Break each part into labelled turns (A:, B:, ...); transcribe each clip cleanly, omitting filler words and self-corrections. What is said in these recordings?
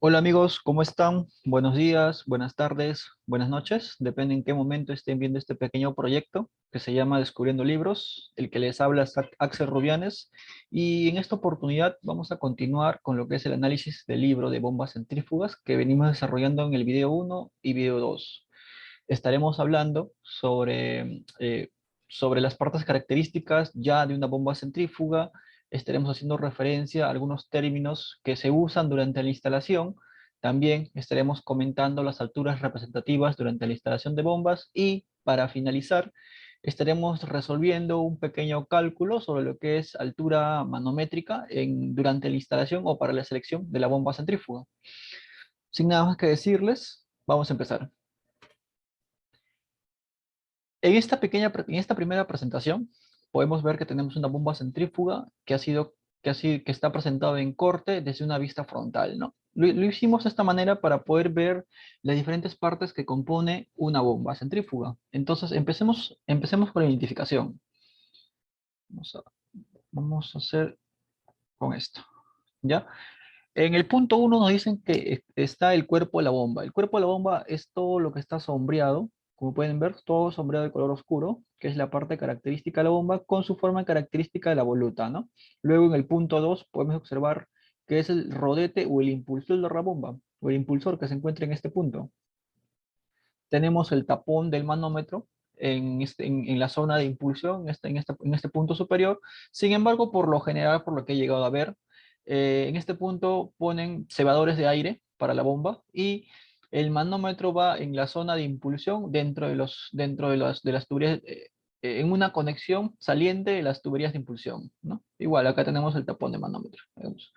A: Hola amigos, ¿cómo están? Buenos días, buenas tardes, buenas noches. Depende en qué momento estén viendo este pequeño proyecto que se llama Descubriendo Libros. El que les habla es Axel Rubianes. Y en esta oportunidad vamos a continuar con lo que es el análisis del libro de bombas centrífugas que venimos desarrollando en el video uno y video 2. Estaremos hablando sobre las partes características ya de una bomba centrífuga. Estaremos haciendo referencia a algunos términos que se usan durante la instalación. También estaremos comentando las alturas representativas durante la instalación de bombas y para finalizar estaremos resolviendo un pequeño cálculo sobre lo que es altura manométrica durante la instalación o para la selección de la bomba centrífuga. Sin nada más que decirles, vamos a empezar. En esta primera presentación podemos ver que tenemos una bomba centrífuga que está presentado en corte desde una vista frontal, ¿no? Lo hicimos de esta manera para poder ver las diferentes partes que compone una bomba centrífuga. Entonces, empecemos con la identificación. Vamos a, vamos a hacer con esto, ¿ya? En el punto uno nos dicen que está el cuerpo de la bomba. El cuerpo de la bomba es todo lo que está sombreado, como pueden ver, todo sombreado de color oscuro, que es la parte característica de la bomba, con su forma característica de la voluta, ¿no? Luego en el punto 2 podemos observar que es el rodete o el impulsor de la bomba, o el impulsor que se encuentra en este punto. Tenemos el tapón del manómetro en la zona de impulsión, en este punto superior. Sin embargo, por lo general, por lo que he llegado a ver, en este punto ponen cebadores de aire para la bomba y el manómetro va en la zona de impulsión dentro de las tuberías, en una conexión saliente de las tuberías de impulsión, ¿no? Igual, acá tenemos el tapón de manómetro. Digamos.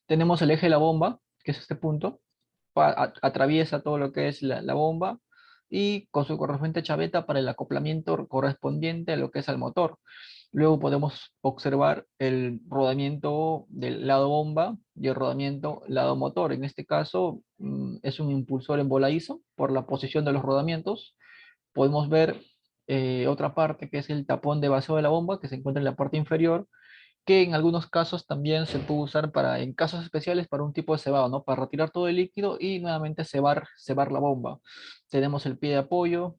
A: Tenemos el eje de la bomba, que es este punto, atraviesa todo lo que es la bomba y con su correspondiente chaveta para el acoplamiento correspondiente a lo que es el motor. Luego podemos observar el rodamiento del lado bomba y el rodamiento lado motor. En este caso es un impulsor en voladizo por la posición de los rodamientos. Podemos ver otra parte que es el tapón de vacío de la bomba que se encuentra en la parte inferior, que en algunos casos también se puede usar en casos especiales para un tipo de cebado, ¿no? Para retirar todo el líquido y nuevamente cebar la bomba. Tenemos el pie de apoyo,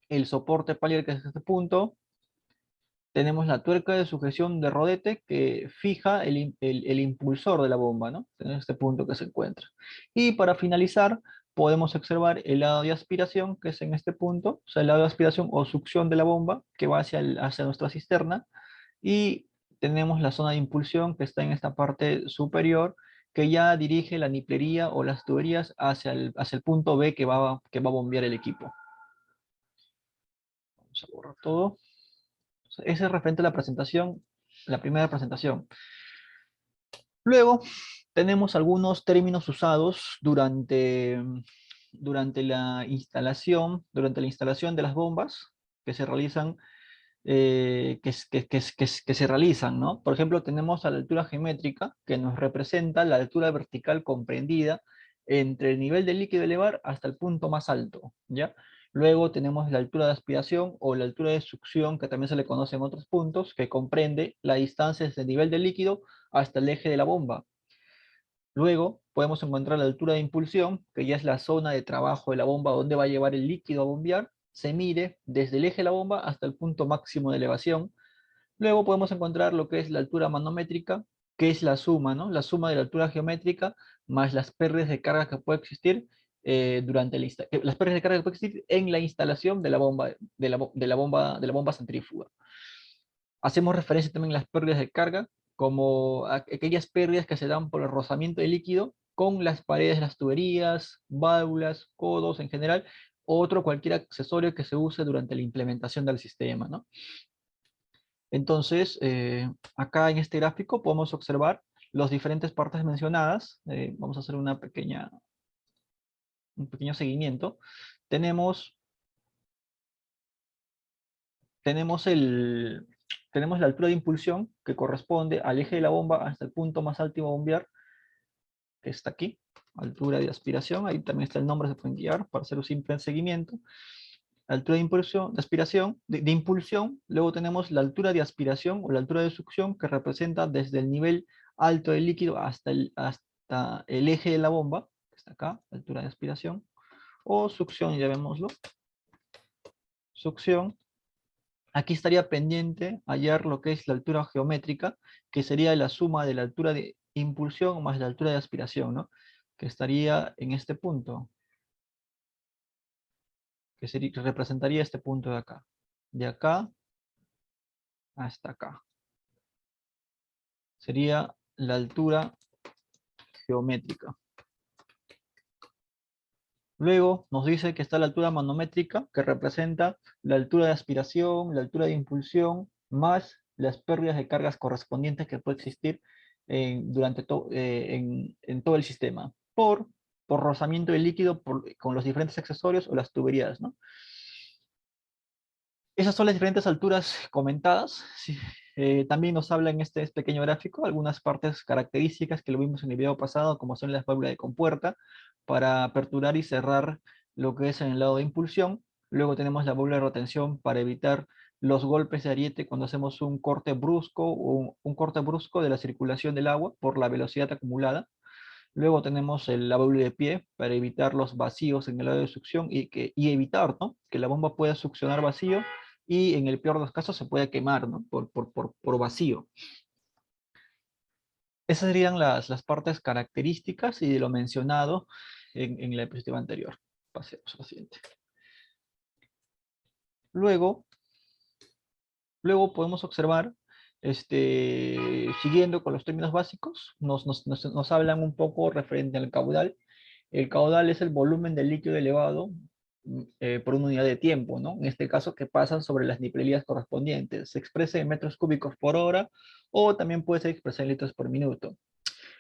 A: el soporte palier, que es este punto. Tenemos la tuerca de sujeción de rodete que fija el impulsor de la bomba, ¿no? En este punto que se encuentra. Y para finalizar, podemos observar el lado de aspiración, que es en este punto, o sea, el lado de aspiración o succión de la bomba que va hacia nuestra cisterna y tenemos la zona de impulsión que está en esta parte superior, que ya dirige la niplería o las tuberías hacia el punto B que va a bombear el equipo. Vamos a borrar todo. Ese es referente a la presentación, la primera presentación. Luego tenemos algunos términos usados durante la instalación de las bombas que se realizan que se realizan, ¿no? Por ejemplo, tenemos a la altura geométrica, que nos representa la altura vertical comprendida entre el nivel del líquido a elevar hasta el punto más alto, ¿ya? Luego tenemos la altura de aspiración o la altura de succión, que también se le conoce en otros puntos, que comprende la distancia desde el nivel del líquido hasta el eje de la bomba. Luego podemos encontrar la altura de impulsión, que ya es la zona de trabajo de la bomba donde va a llevar el líquido a bombear. Se mide desde el eje de la bomba hasta el punto máximo de elevación. Luego podemos encontrar lo que es la altura manométrica, que es la suma, ¿no? La suma de la altura geométrica más las pérdidas de carga que puede existir las pérdidas de carga que puede existir en la instalación de la bomba, de la bomba centrífuga. Hacemos referencia también a las pérdidas de carga, como aquellas pérdidas que se dan por el rozamiento de líquido con las paredes de las tuberías, válvulas, codos en general, o cualquier accesorio que se use durante la implementación del sistema, ¿no? Entonces, acá en este gráfico podemos observar las diferentes partes mencionadas. Vamos a hacer un pequeño seguimiento. Tenemos, tenemos, el, tenemos la altura de impulsión que corresponde al eje de la bomba hasta el punto más alto a bombear, que está aquí. Altura de aspiración, ahí también está el nombre, se pueden guiar para hacer un simple seguimiento. Altura de impulsión, de aspiración, de impulsión. Luego tenemos la altura de aspiración o la altura de succión, que representa desde el nivel alto del líquido hasta el eje de la bomba, hasta acá, altura de aspiración, o succión, llamémoslo, succión. Aquí estaría pendiente hallar lo que es la altura geométrica, que sería la suma de la altura de impulsión más la altura de aspiración, ¿no? Que estaría en este punto, que representaría este punto de acá hasta acá. Sería la altura geométrica. Luego nos dice que está la altura manométrica, que representa la altura de aspiración, la altura de impulsión, más las pérdidas de cargas correspondientes que puede existir en todo el sistema, por rozamiento del líquido con los diferentes accesorios o las tuberías, ¿no? Esas son las diferentes alturas comentadas. Sí. También nos habla en este pequeño gráfico algunas partes características que lo vimos en el video pasado, como son las válvulas de compuerta, para aperturar y cerrar lo que es en el lado de impulsión. Luego tenemos la válvula de retención para evitar los golpes de ariete cuando hacemos un corte brusco o un corte brusco de la circulación del agua por la velocidad acumulada. Luego tenemos la válvula de pie para evitar los vacíos en el lado de succión y evitar, ¿no?, que la bomba pueda succionar vacío y en el peor de los casos se pueda quemar, ¿no?, por vacío. Esas serían las partes características y de lo mencionado en la diapositiva anterior. Pasemos a la siguiente. Luego podemos observar, siguiendo con los términos básicos, nos hablan un poco referente al caudal. El caudal es el volumen del líquido elevado por una unidad de tiempo, ¿no? En este caso, que pasan sobre las niplelías correspondientes. Se expresa en metros cúbicos por hora o también puede ser expresado en litros por minuto.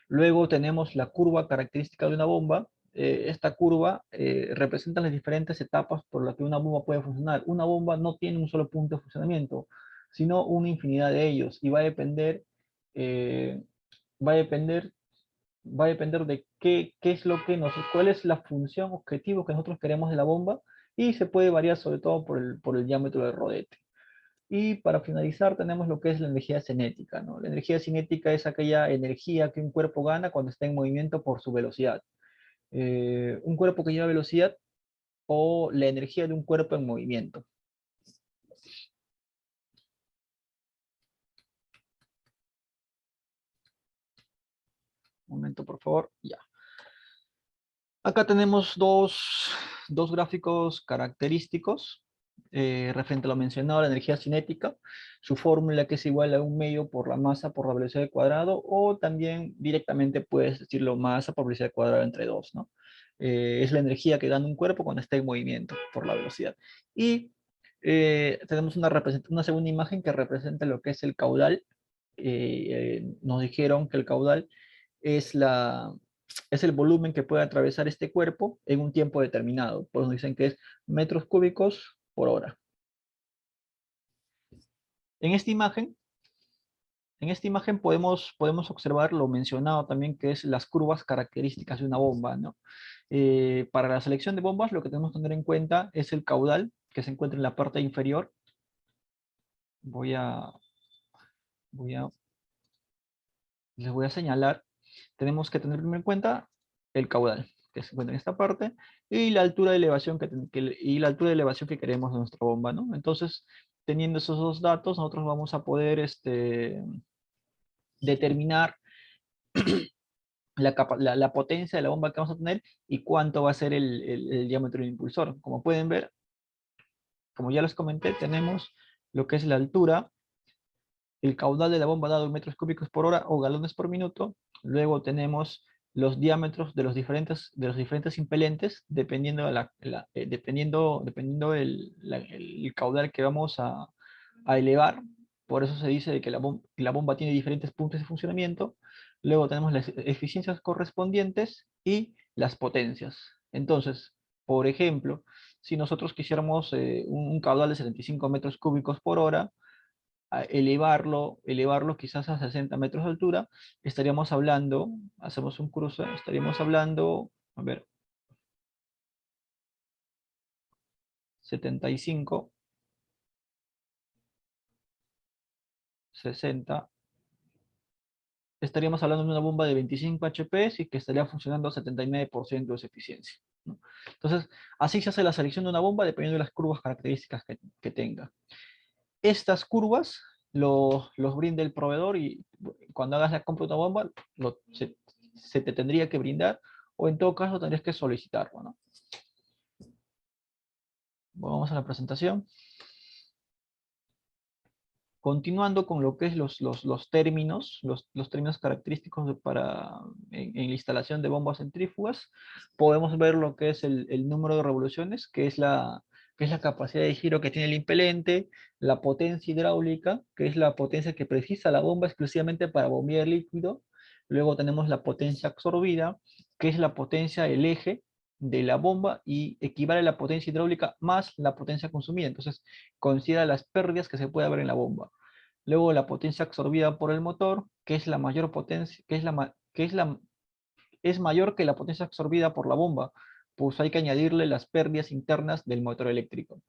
A: Luego tenemos la curva característica de una bomba. Esta curva representa las diferentes etapas por las que una bomba puede funcionar. Una bomba no tiene un solo punto de funcionamiento, sino una infinidad de ellos y eh, va a depender va a depender de qué es lo que cuál es la función objetivo que nosotros queremos de la bomba y se puede variar sobre todo por el diámetro del rodete. Y para finalizar tenemos lo que es la energía cinética, ¿no? La energía cinética es aquella energía que un cuerpo gana cuando está en movimiento por su velocidad. Un cuerpo que lleva velocidad o la energía de un cuerpo en movimiento. Un momento, por favor. Ya. Acá tenemos dos gráficos característicos referente a lo mencionado, la energía cinética, su fórmula que es igual a un medio por la masa por la velocidad al cuadrado, o también directamente puedes decirlo masa por velocidad al cuadrado entre dos, ¿no? Es la energía que gana un cuerpo cuando está en movimiento por la velocidad. Y tenemos una segunda imagen que representa lo que es el caudal. Nos dijeron que el caudal es es el volumen que puede atravesar este cuerpo en un tiempo determinado. Por eso dicen que es metros cúbicos por hora. En esta imagen, podemos observar lo mencionado también, que es las curvas características de una bomba, ¿no? Para la selección de bombas, lo que tenemos que tener en cuenta es el caudal, que se encuentra en la parte inferior. Voy a, voy a, Les voy a señalar. Tenemos que tener primero en cuenta el caudal, que se encuentra en esta parte, y la altura de elevación que queremos de nuestra bomba, ¿no? Entonces, teniendo esos dos datos, nosotros vamos a poder determinar la potencia de la bomba que vamos a tener y cuánto va a ser el diámetro del impulsor. Como pueden ver, como ya les comenté, tenemos lo que es la altura, el caudal de la bomba dado en metros cúbicos por hora o galones por minuto. Luego tenemos los diámetros de los diferentes impelentes, dependiendo, dependiendo el caudal que vamos a elevar. Por eso se dice de que la bomba tiene diferentes puntos de funcionamiento. Luego tenemos las eficiencias correspondientes y las potencias. Entonces, por ejemplo, si nosotros quisiéramos un caudal de 75 metros cúbicos por hora, elevarlo quizás a 60 metros de altura, estaríamos hablando, hacemos un cruce, estaríamos hablando, a ver, 75, 60, estaríamos hablando de una bomba de 25 HP y que estaría funcionando a 79% de su eficiencia, ¿no? Entonces, así se hace la selección de una bomba dependiendo de las curvas características que tenga. Estas curvas los brinda el proveedor y cuando hagas la compra de una bomba, se te tendría que brindar o en todo caso tendrías que solicitarlo, ¿no? Vamos a la presentación. Continuando con lo que es los términos, los términos característicos en la instalación de bombas centrífugas, podemos ver lo que es el número de revoluciones, que es la capacidad de giro que tiene el impelente, la potencia hidráulica, que es la potencia que precisa la bomba exclusivamente para bombear líquido. Luego tenemos la potencia absorbida, que es la potencia del eje de la bomba y equivale a la potencia hidráulica más la potencia consumida. Entonces, considera las pérdidas que se puede haber en la bomba. Luego la potencia absorbida por el motor, que es la mayor potencia, es mayor que la potencia absorbida por la bomba, pues hay que añadirle las pérdidas internas del motor eléctrico.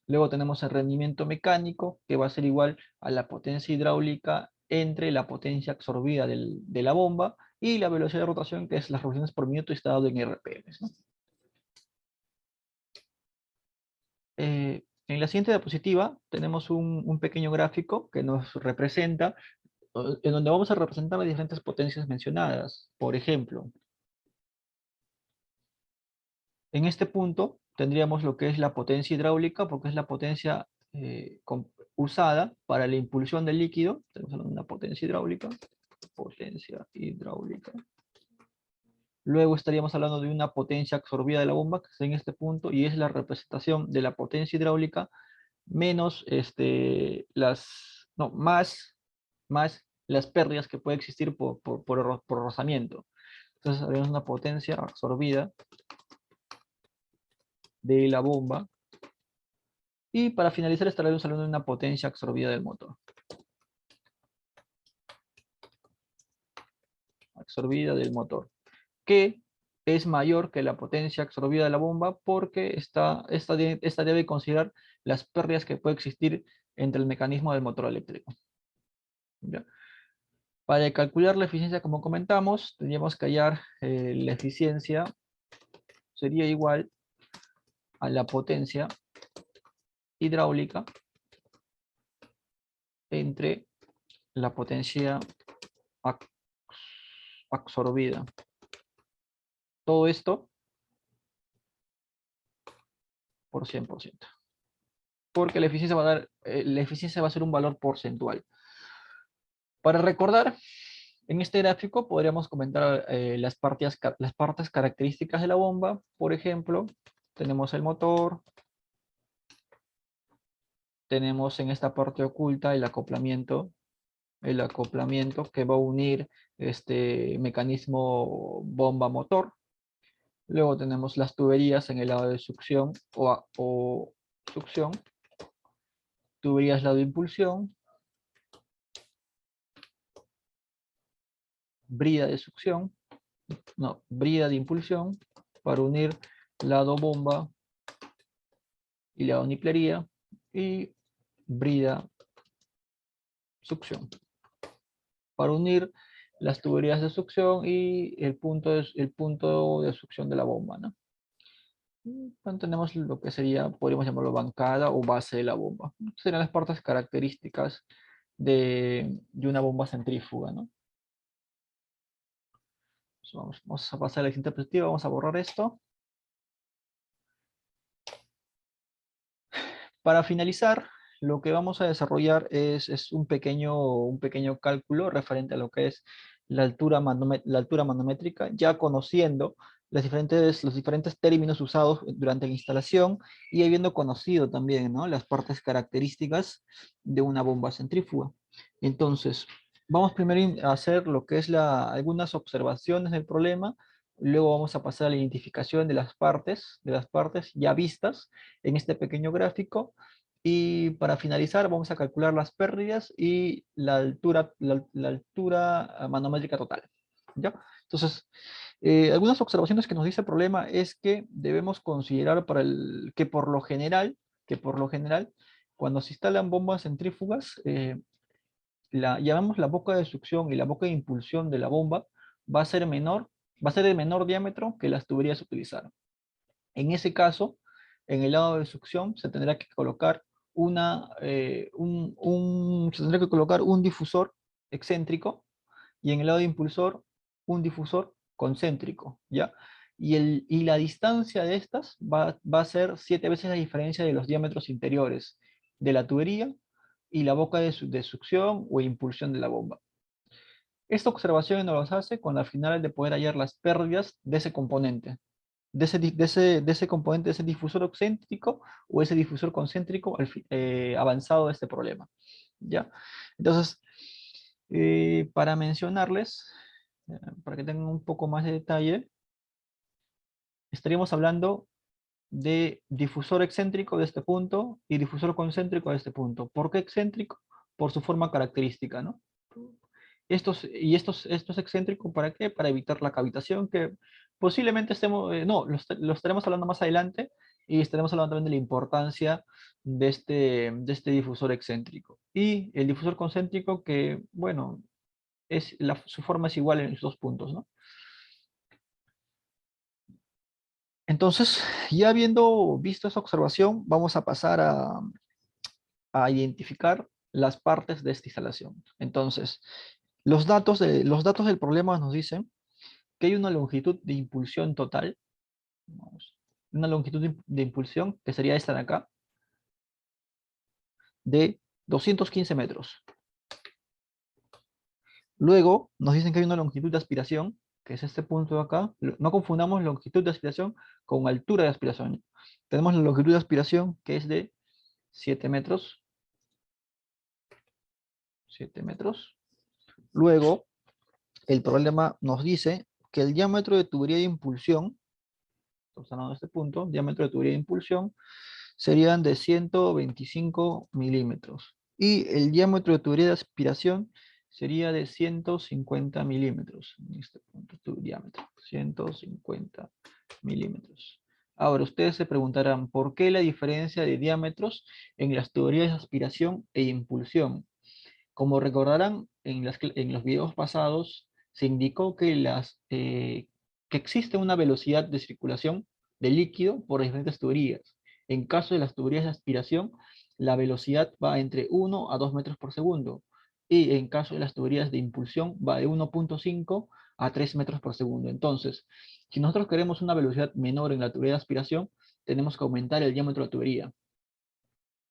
A: Luego tenemos el rendimiento mecánico, que va a ser igual a la potencia hidráulica entre la potencia absorbida de la bomba y la velocidad de rotación, que es las revoluciones por minuto, está dado en RPM, ¿no? En la siguiente diapositiva tenemos un pequeño gráfico que nos representa, en donde vamos a representar las diferentes potencias mencionadas. Por ejemplo, en este punto tendríamos lo que es la potencia hidráulica, porque es la potencia usada para la impulsión del líquido. Tenemos una potencia hidráulica, potencia hidráulica. Luego estaríamos hablando de una potencia absorbida de la bomba, que está en este punto, y es la representación de la potencia hidráulica menos más las pérdidas que puede existir por rozamiento. Entonces tenemos una potencia absorbida de la bomba. Y para finalizar estaremos hablando de una potencia absorbida del motor. Absorbida del motor. Que es mayor que la potencia absorbida de la bomba porque esta debe considerar las pérdidas que puede existir entre el mecanismo del motor eléctrico. ¿Ya? Para calcular la eficiencia, como comentamos, tendríamos que hallar la eficiencia sería igual a la potencia hidráulica entre la potencia absorbida. Todo esto por 100%. Porque la eficiencia va a ser un valor porcentual. Para recordar, en este gráfico podríamos comentar las partes características de la bomba. Por ejemplo, tenemos el motor, tenemos en esta parte oculta el acoplamiento que va a unir este mecanismo bomba-motor. Luego tenemos las tuberías en el lado de succión o succión, tuberías lado de impulsión, brida de succión, no, brida de impulsión para unir lado bomba y lado niplería y brida succión para unir las tuberías de succión y el punto de succión de la bomba, ¿no? Tenemos lo que sería, podríamos llamarlo bancada o base de la bomba. Serían las partes características de una bomba centrífuga, ¿no? Vamos a pasar a la siguiente diapositiva, vamos a borrar esto. Para finalizar, lo que vamos a desarrollar es un pequeño cálculo referente a lo que es la altura manométrica, ya conociendo los diferentes términos usados durante la instalación y habiendo conocido también, ¿no?, las partes características de una bomba centrífuga. Entonces, vamos primero a hacer lo que es algunas observaciones del problema, luego vamos a pasar a la identificación de las partes ya vistas en este pequeño gráfico. Y para finalizar, vamos a calcular las pérdidas y la altura manométrica total. ¿Ya? Entonces, algunas observaciones que nos dice el problema es que debemos considerar que por lo general, cuando se instalan bombas centrífugas, llamamos la boca de succión y la boca de impulsión de la bomba va a ser menor, va a ser de menor diámetro que las tuberías utilizadas. En ese caso, en el lado de succión se tendrá que colocar se tendrá que colocar un difusor excéntrico y en el lado de impulsor un difusor concéntrico, ¿ya? Y la distancia de estas va a ser 7 veces la diferencia de los diámetros interiores de la tubería y la boca de succión o impulsión de la bomba. Esta observación nos hace con la finalidad de poder hallar las pérdidas de ese componente, de ese componente, de ese difusor excéntrico o ese difusor concéntrico avanzado de este problema, ¿ya? Entonces, para mencionarles, para que tengan un poco más de detalle, estaríamos hablando de difusor excéntrico de este punto y difusor concéntrico de este punto. ¿Por qué excéntrico? Por su forma característica, ¿no? Estos excéntricos, ¿para qué? Para evitar la cavitación, que posiblemente estemos, no, lo estaremos hablando más adelante y estaremos hablando también de la importancia de este difusor excéntrico. Y el difusor concéntrico que, bueno, su forma es igual en los dos puntos, ¿no? Entonces, ya habiendo visto esa observación, vamos a pasar a identificar las partes de esta instalación. Entonces, los datos del problema nos dicen que hay una longitud de impulsión total, una longitud de impulsión, que sería esta de acá, de 215 metros. Luego nos dicen que hay una longitud de aspiración, que es este punto de acá. No confundamos longitud de aspiración con altura de aspiración. Tenemos la longitud de aspiración, que es de 7 metros. 7 metros. Luego, el problema nos dice que el diámetro de tubería de impulsión, estamos hablando de este punto, diámetro de tubería de impulsión, serían de 125 milímetros. Y el diámetro de tubería de aspiración sería de 150 milímetros. En este punto, tu diámetro, 150 milímetros. Ahora, ustedes se preguntarán, ¿por qué la diferencia de diámetros en las tuberías de aspiración e impulsión? Como recordarán, en los videos pasados se indicó que existe una velocidad de circulación de líquido por diferentes tuberías. En caso de las tuberías de aspiración, la velocidad va entre 1 a 2 metros por segundo. Y en caso de las tuberías de impulsión, va de 1,5 a 3 metros por segundo. Entonces, si nosotros queremos una velocidad menor en la tubería de aspiración, tenemos que aumentar el diámetro de la tubería,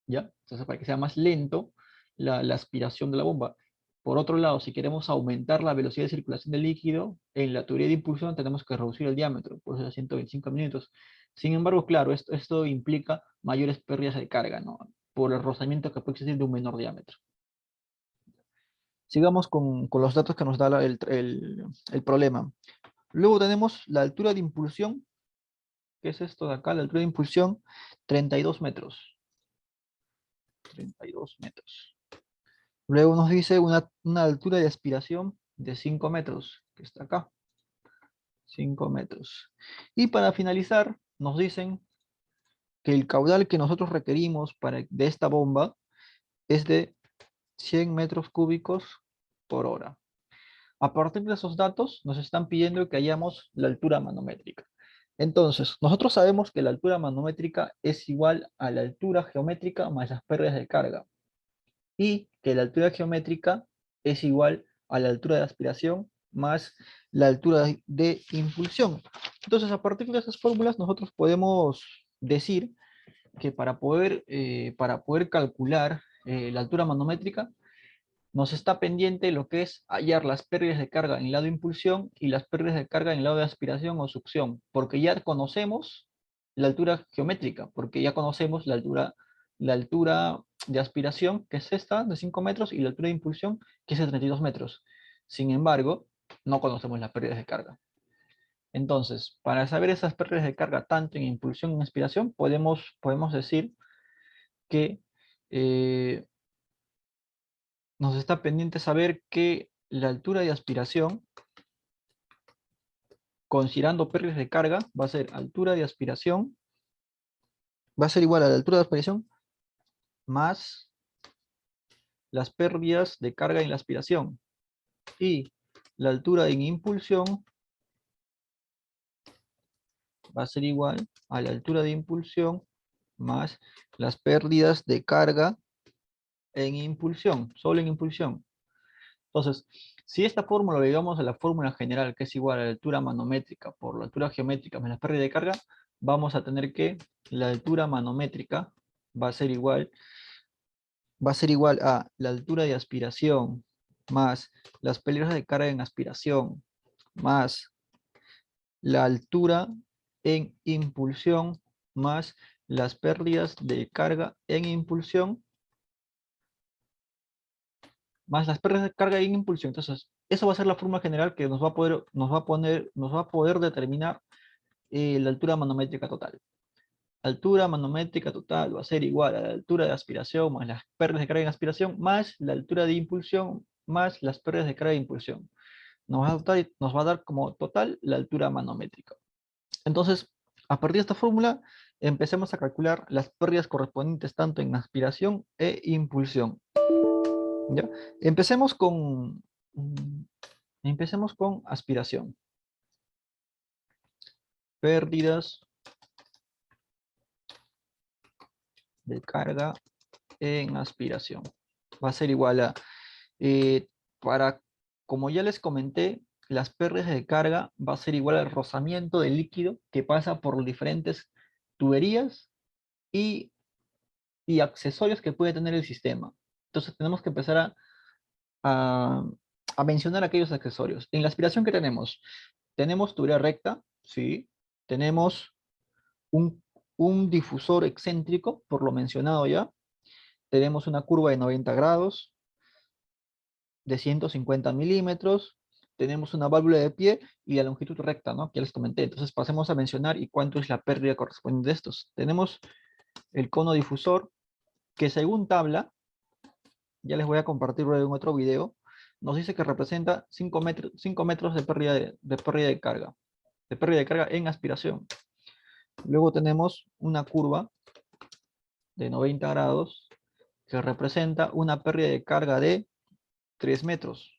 A: ¿ya? Entonces, para que sea más lento la aspiración de la bomba. Por otro lado, si queremos aumentar la velocidad de circulación del líquido, en la tubería de impulsión tenemos que reducir el diámetro, por eso es 125 minutos. Sin embargo, claro, esto implica mayores pérdidas de carga, ¿no? Por el rozamiento que puede existir de un menor diámetro. Sigamos con los datos que nos da el problema. Luego tenemos la altura de impulsión, que es esto de acá, la altura de impulsión, 32 metros. 32 metros. Luego nos dice una altura de aspiración de 5 metros, que está acá. 5 metros. Y para finalizar, nos dicen que el caudal que nosotros requerimos de esta bomba es de 100 metros cúbicos por hora. A partir de esos datos, nos están pidiendo que hallamos la altura manométrica. Entonces, nosotros sabemos que la altura manométrica es igual a la altura geométrica más las pérdidas de carga, y que la altura geométrica es igual a la altura de aspiración más la altura de impulsión. Entonces, a partir de esas fórmulas, nosotros podemos decir que para poder calcular la altura manométrica, nos está pendiente lo que es hallar las pérdidas de carga en el lado de impulsión y las pérdidas de carga en el lado de aspiración o succión, porque ya conocemos la altura geométrica, porque ya conocemos la altura de aspiración, que es esta, de 5 metros, y la altura de impulsión, que es de 32 metros. Sin embargo, no conocemos las pérdidas de carga. Entonces, para saber esas pérdidas de carga tanto en impulsión como en aspiración, podemos decir que nos está pendiente saber que la altura de aspiración, considerando pérdidas de carga, va a ser altura de aspiración, va a ser igual a la altura de aspiración más las pérdidas de carga en la aspiración. Y la altura en impulsión va a ser igual a la altura de impulsión más las pérdidas de carga en impulsión, solo en impulsión. Entonces, si esta fórmula lo llevamos a la fórmula general, que es igual a la altura manométrica por la altura geométrica más la pérdida de carga, vamos a tener que la altura manométrica va a ser igual a la altura de aspiración más las pérdidas de carga en aspiración más la altura en impulsión más las pérdidas de carga en impulsión más las pérdidas de carga en impulsión. Entonces, eso va a ser la fórmula general que nos va a poder determinar la altura manométrica total. Altura manométrica total va a ser igual a la altura de aspiración más las pérdidas de carga en aspiración más la altura de impulsión más las pérdidas de carga de impulsión. Nos va a dar como total la altura manométrica. Entonces, a partir de esta fórmula, empecemos a calcular las pérdidas correspondientes tanto en aspiración e impulsión. ¿Ya? Empecemos con, mm, empecemos con aspiración. Pérdidas de carga en aspiración. Va a ser igual a, eh, como ya les comenté, las pérdidas de carga va a ser igual al rozamiento del líquido que pasa por diferentes tuberías y accesorios que puede tener el sistema. Entonces tenemos que empezar a, a mencionar aquellos accesorios. En la aspiración que tenemos tubería recta, sí, tenemos un, un difusor excéntrico, por lo mencionado ya, tenemos una curva de 90 grados, de 150 milímetros, tenemos una válvula de pie y la longitud recta, ¿no? Que ya les comenté. Entonces pasemos a mencionar y cuánto es la pérdida correspondiente de estos. Tenemos el cono difusor, que según tabla, ya les voy a compartir luego en otro video, nos dice que representa 5 metros de pérdida de pérdida de carga en aspiración. Luego tenemos una curva de 90 grados que representa una pérdida de carga de 3 metros.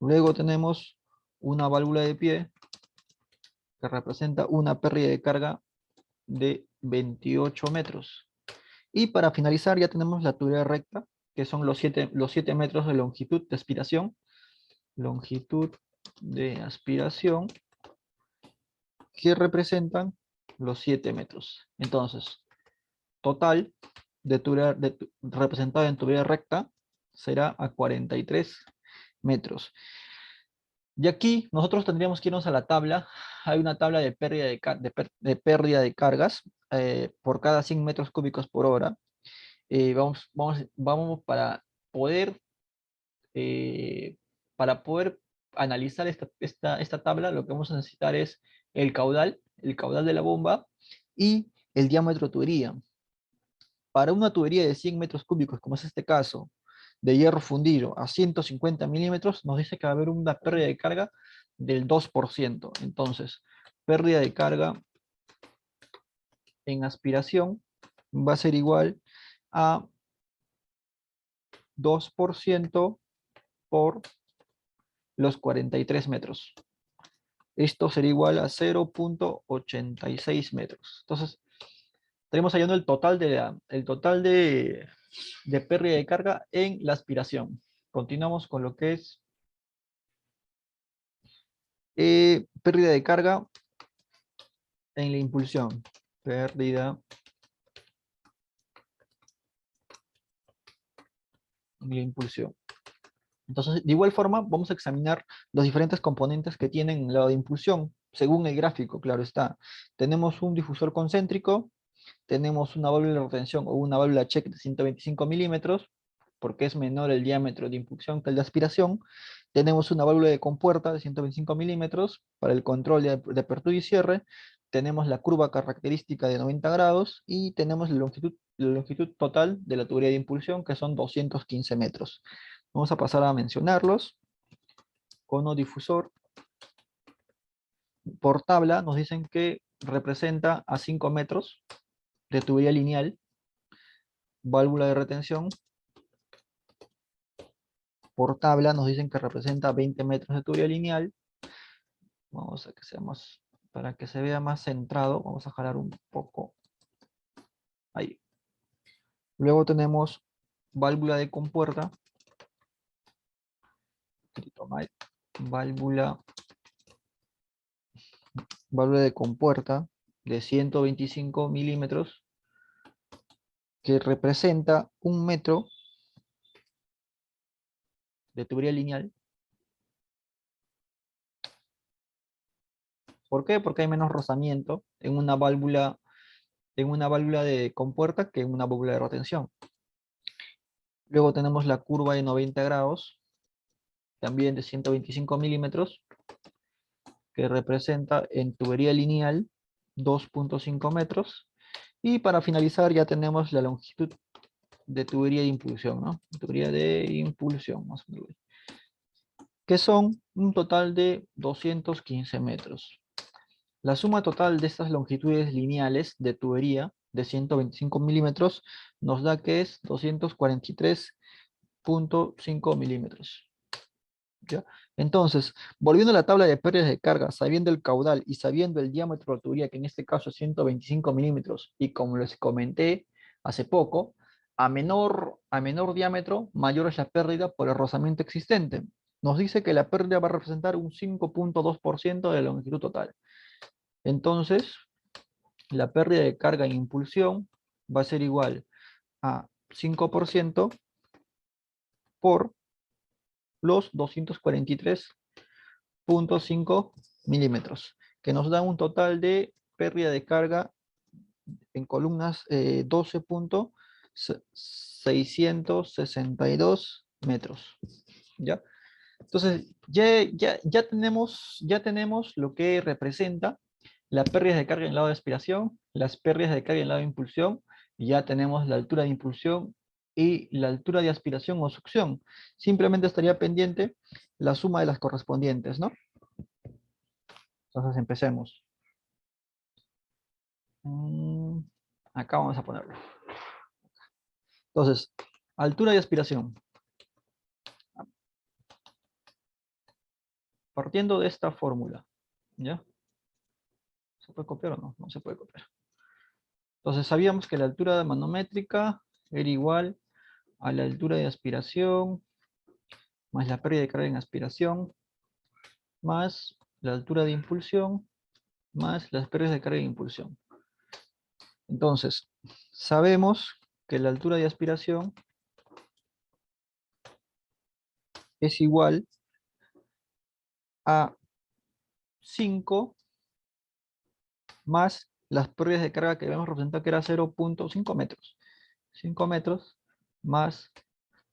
A: Luego tenemos una válvula de pie que representa una pérdida de carga de 28 metros. Y para finalizar ya tenemos la tubería recta, que son los 7 metros de longitud de aspiración. Longitud de aspiración que representan los 7 metros. Entonces, total representado en tubería recta será a 43 metros. Y aquí nosotros tendríamos que irnos a la tabla. Hay una tabla de pérdida pérdida de cargas por cada 100 metros cúbicos por hora. Vamos eh, para poder analizar esta tabla, lo que vamos a necesitar es el caudal de la bomba y el diámetro de tubería. Para una tubería de 100 metros cúbicos, como es este caso, de hierro fundido a 150 milímetros, nos dice que va a haber una pérdida de carga del 2%. Entonces, pérdida de carga en aspiración va a ser igual a 2% por los 43 metros. Esto sería igual a 0.86 metros. Entonces, estaremos hallando el total de pérdida de carga en la aspiración. Continuamos con lo que es pérdida de carga en la impulsión. Pérdida en la impulsión. Entonces, de igual forma, vamos a examinar los diferentes componentes que tienen el lado de impulsión, según el gráfico, claro está. Tenemos un difusor concéntrico, tenemos una válvula de retención o una válvula check de 125 milímetros, porque es menor el diámetro de impulsión que el de aspiración. Tenemos una válvula de compuerta de 125 milímetros para el control de apertura y cierre. Tenemos la curva característica de 90 grados y tenemos la longitud total de la tubería de impulsión, que son 215 metros. Vamos a pasar a mencionarlos. Cono difusor. Por tabla nos dicen que representa a 5 metros de tubería lineal. Válvula de retención por tabla nos dicen que representa 20 metros de tubería lineal. Vamos a que sea más, para que se vea más centrado, vamos a jalar un poco. Ahí. Luego tenemos válvula de compuerta. Escrito mal. Válvula de compuerta de 125 milímetros que representa 1 metro de tubería lineal. ¿Por qué? Porque hay menos rozamiento en una válvula de compuerta que en una válvula de retención. Luego tenemos la curva de 90 grados, también de 125 milímetros, que representa en tubería lineal 2.5 metros. Y para finalizar ya tenemos la longitud de tubería de impulsión, ¿no? Tubería de impulsión, más o menos, que son un total de 215 metros. La suma total de estas longitudes lineales de tubería de 125 milímetros nos da que es 243.5 milímetros. ¿Ya? Entonces, volviendo a la tabla de pérdidas de carga, sabiendo el caudal y sabiendo el diámetro de la tubería, que en este caso es 125 milímetros, y como les comenté hace poco, a menor diámetro, mayor es la pérdida por el rozamiento existente. Nos dice que la pérdida va a representar un 5.2% de la longitud total. Entonces, la pérdida de carga e impulsión va a ser igual a 5% por los 243.5 milímetros, que nos da un total de pérdida de carga en columnas 12.662 metros. ¿Ya? Entonces, ya tenemos lo que representa las pérdidas de carga en el lado de aspiración, las pérdidas de carga en el lado de impulsión, y ya tenemos la altura de impulsión y la altura de aspiración o succión. Simplemente estaría pendiente la suma de las correspondientes, ¿no? Entonces empecemos. Acá vamos a ponerlo. Entonces, altura de aspiración. Partiendo de esta fórmula, ¿ya? ¿Se puede copiar o no? No se puede copiar. Entonces sabíamos que la altura manométrica era igual a la altura de aspiración más la pérdida de carga en aspiración más la altura de impulsión más las pérdidas de carga en impulsión. Entonces, sabemos que la altura de aspiración es igual a 5 más las pérdidas de carga que habíamos representado que era 0.5 metros. 5 metros más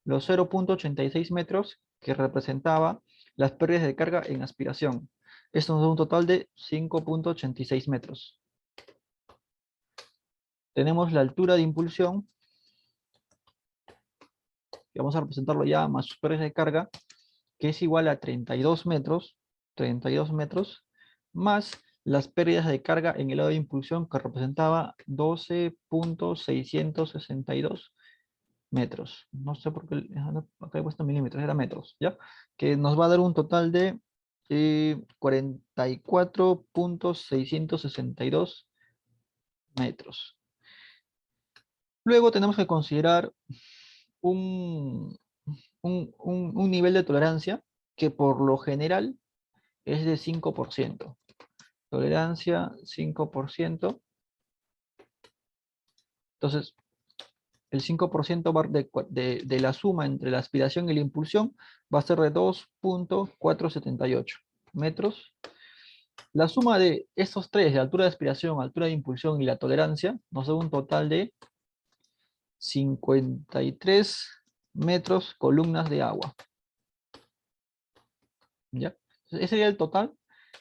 A: los 0.86 metros que representaba las pérdidas de carga en aspiración. Esto nos da un total de 5.86 metros. Tenemos la altura de impulsión, que vamos a representarlo ya más sus pérdidas de carga, que es igual a 32 metros, más las pérdidas de carga en el lado de impulsión, que representaba 12.662 metros. No sé por qué acá he puesto milímetros, era metros, ¿ya? Que nos va a dar un total de 44.662 metros. Luego tenemos que considerar un, un nivel de tolerancia que por lo general es de 5%. Tolerancia 5%. Entonces, el 5% de la suma entre la aspiración y la impulsión va a ser de 2.478 metros. La suma de estos tres, de altura de aspiración, altura de impulsión y la tolerancia, nos da un total de 53 metros columnas de agua. ¿Ya? Ese sería el total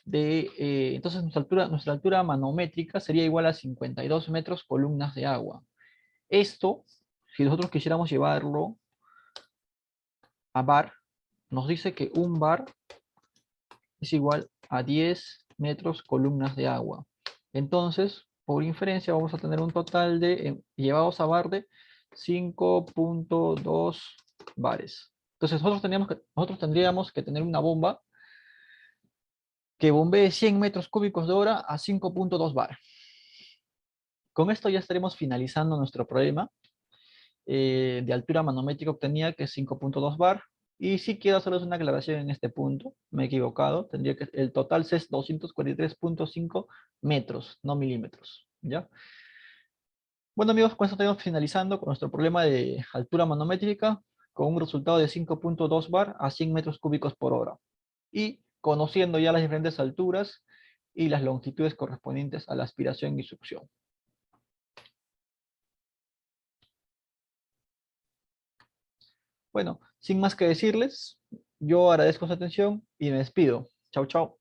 A: de, entonces nuestra altura manométrica sería igual a 52 metros columnas de agua. Esto, si nosotros quisiéramos llevarlo a bar, nos dice que un bar es igual a 10 metros columnas de agua. Entonces, por inferencia, vamos a tener un total de, llevados a bar, de 5.2 bares. Entonces nosotros tendríamos que tener una bomba que bombee 100 metros cúbicos de hora a 5.2 bar. Con esto ya estaremos finalizando nuestro problema de altura manométrica obtenida, que es 5.2 bar. Y si quiero hacerles una aclaración en este punto, me he equivocado, tendría que el total es 243.5 metros, no milímetros, ¿ya? Bueno amigos, con esto estamos finalizando con nuestro problema de altura manométrica, con un resultado de 5.2 bar a 100 metros cúbicos por hora. Y conociendo ya las diferentes alturas y las longitudes correspondientes a la aspiración y succión. Bueno, sin más que decirles, yo agradezco su atención y me despido. Chau, chau.